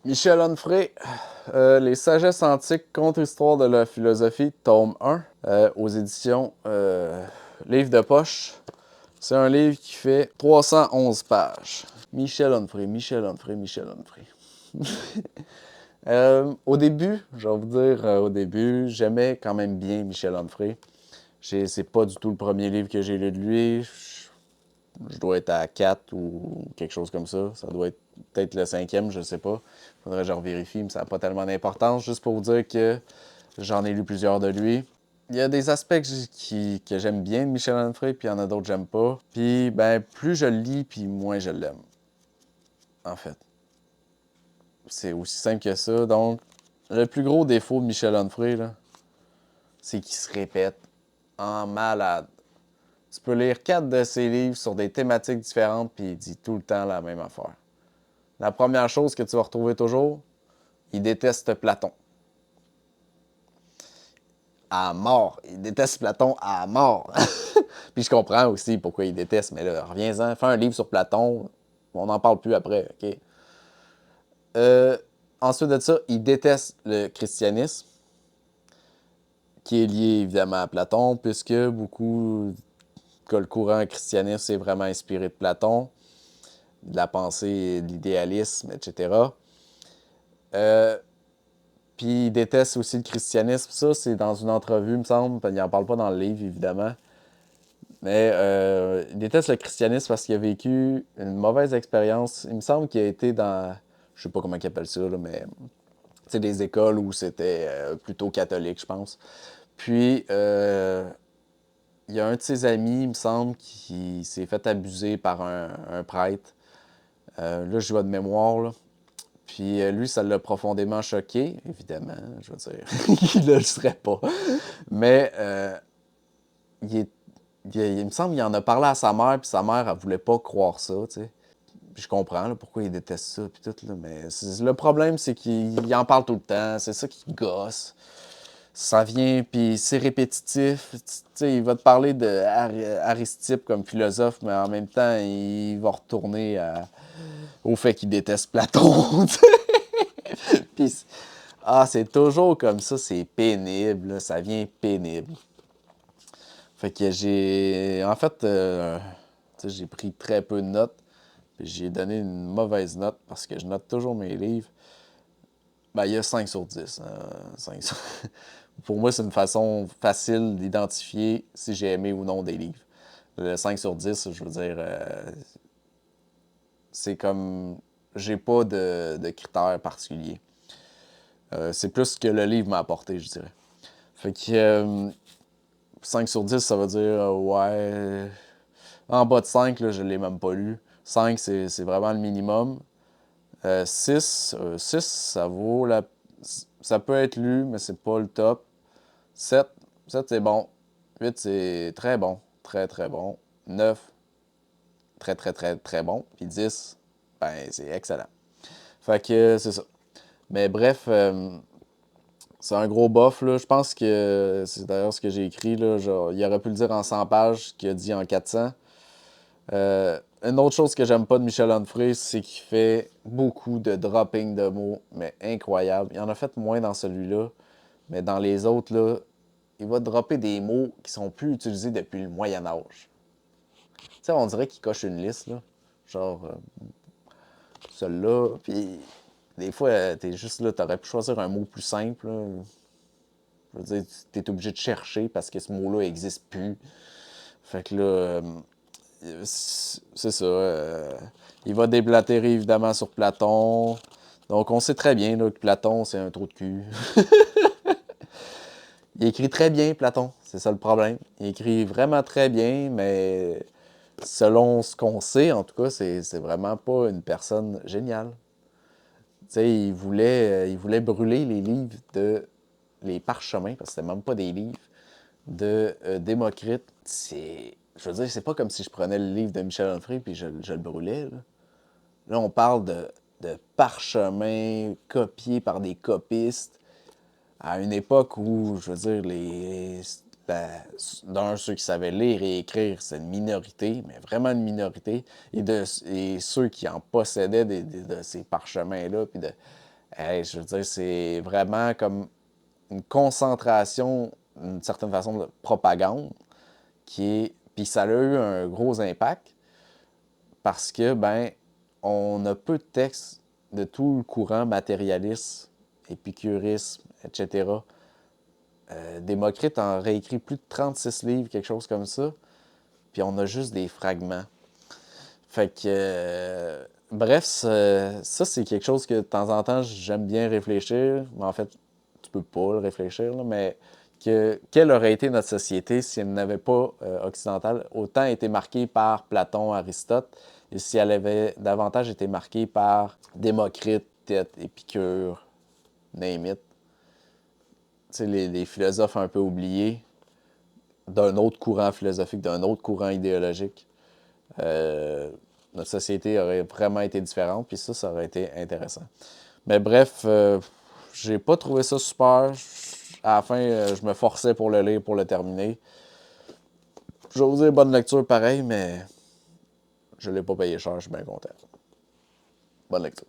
Michel Onfray, Les sagesses antiques contre histoire de la philosophie, tome 1, aux éditions Livre de poche. C'est un livre qui fait 311 pages. Michel Onfray, Michel Onfray, Michel Onfray. Au début, je vais vous dire, au début, j'aimais quand même bien Michel Onfray. C'est pas du tout le premier livre que j'ai lu de lui. Je dois être à 4 ou quelque chose comme ça. Ça doit être peut-être le cinquième, je sais pas. Faudrait que je revérifie, mais ça n'a pas tellement d'importance. Juste pour vous dire que j'en ai lu plusieurs de lui. Il y a des aspects que j'aime bien de Michel Onfray, puis il y en a d'autres que j'aime pas. Puis, ben, plus je le lis, puis moins je l'aime. En fait. C'est aussi simple que ça. Donc, le plus gros défaut de Michel Onfray, là, c'est qu'il se répète en malade. Tu peux lire 4 de ses livres sur des thématiques différentes, puis il dit tout le temps la même affaire. La première chose que tu vas retrouver toujours, il déteste Platon. À mort. Il déteste Platon à mort. Puis je comprends aussi pourquoi il déteste, mais là, reviens-en, fais un livre sur Platon, on n'en parle plus après, ok? Euh, Ensuite de ça, il déteste le christianisme, qui est lié évidemment à Platon, puisque beaucoup que le courant christianisme s'est vraiment inspiré de Platon, de la pensée, de l'idéalisme, etc. Puis il déteste aussi le christianisme. Ça, c'est dans une entrevue, il me semble. Il n'en parle pas dans le livre, évidemment. Mais il déteste le christianisme parce qu'il a vécu une mauvaise expérience. Il me semble qu'il a été dans, je sais pas comment il appelle ça, là, mais c'est des écoles où c'était plutôt catholique, je pense. Puis il y a un de ses amis, il me semble, qui s'est fait abuser par un prêtre. Là, je vois de mémoire, là. Puis lui, ça l'a profondément choqué, évidemment, je veux dire. Il ne le serait pas. Mais il, est, il me semble qu'il en a parlé à sa mère, puis sa mère, elle voulait pas croire ça, tu sais. Puis je comprends là, pourquoi il déteste ça, puis tout, là, mais le problème, c'est qu'il en parle tout le temps, c'est ça qui gosse. Ça vient, puis c'est répétitif. Tu sais, il va te parler d'Aristippe comme philosophe, mais en même temps, il va retourner au fait qu'il déteste Platon. Puis, c'est toujours comme ça, c'est pénible, là, ça vient pénible. Fait que en fait, j'ai pris très peu de notes, puis j'ai donné une mauvaise note parce que je note toujours mes livres. Ben, il y a 5 sur 10. 5 sur... Pour moi, c'est une façon facile d'identifier si j'ai aimé ou non des livres. Le 5 sur 10, je veux dire, c'est comme... J'ai pas de critères particuliers. C'est plus ce que le livre m'a apporté, je dirais. Fait que 5 sur 10, ça veut dire, ouais... En bas de 5, là, je l'ai même pas lu. 5, c'est vraiment le minimum. 6, ça vaut la... Ça peut être lu, mais c'est pas le top. 7, 7 c'est bon. 8, c'est très bon. Très, très bon. 9, très, très, très, très bon. Puis 10, ben, c'est excellent. Fait que c'est ça. Mais bref, c'est un gros bof, là. Je pense que c'est d'ailleurs ce que j'ai écrit, là. Genre, il aurait pu le dire en 100 pages, qu'il a dit en 400. Une autre chose que j'aime pas de Michel Onfray, c'est qu'il fait beaucoup de dropping de mots, mais incroyable. Il en a fait moins dans celui-là, mais dans les autres, là, il va dropper des mots qui sont plus utilisés depuis le Moyen Âge. Tu sais, on dirait qu'il coche une liste, là. Genre, celui-là, puis des fois, t'es juste là, t'aurais pu choisir un mot plus simple, là. Je veux dire, t'es obligé de chercher parce que ce mot-là n'existe plus. Fait que là, c'est ça. Il va déblatérer évidemment sur Platon. Donc on sait très bien là, que Platon, c'est un trou de cul. Il écrit très bien, Platon. C'est ça le problème. Il écrit vraiment très bien, mais selon ce qu'on sait, en tout cas, c'est vraiment pas une personne géniale. Tu sais, il voulait brûler les livres les parchemins, parce que c'était même pas des livres, de Démocrite. Je veux dire, c'est pas comme si je prenais le livre de Michel Onfray puis je le brûlais. Là, on parle de parchemins copiés par des copistes à une époque où, je veux dire, d'un, ceux qui savaient lire et écrire, c'est une minorité, mais vraiment une minorité. Et ceux qui en possédaient de ces parchemins-là, puis Hey, je veux dire, c'est vraiment comme une concentration, d'une certaine façon, de propagande qui est. Puis ça a eu un gros impact parce que, ben, on a peu de textes de tout le courant matérialiste, épicurisme, etc. Démocrite en réécrit plus de 36 livres, quelque chose comme ça. Puis on a juste des fragments. Fait que, bref, ça, c'est quelque chose que de temps en temps, j'aime bien réfléchir. Mais en fait, tu peux pas le réfléchir, là, mais quelle aurait été notre société si elle n'avait pas, occidentale, autant été marquée par Platon, Aristote, et si elle avait davantage été marquée par Démocrite, Épicure, name it. Tu sais, les philosophes un peu oubliés d'un autre courant philosophique, d'un autre courant idéologique. Euh, Notre société aurait vraiment été différente, puis ça aurait été intéressant. Mais bref, j'ai pas trouvé ça super. À la fin, je me forçais pour le lire, pour le terminer. Je vais vous dire bonne lecture pareil, mais je l'ai pas payé cher, je suis bien content. Bonne lecture.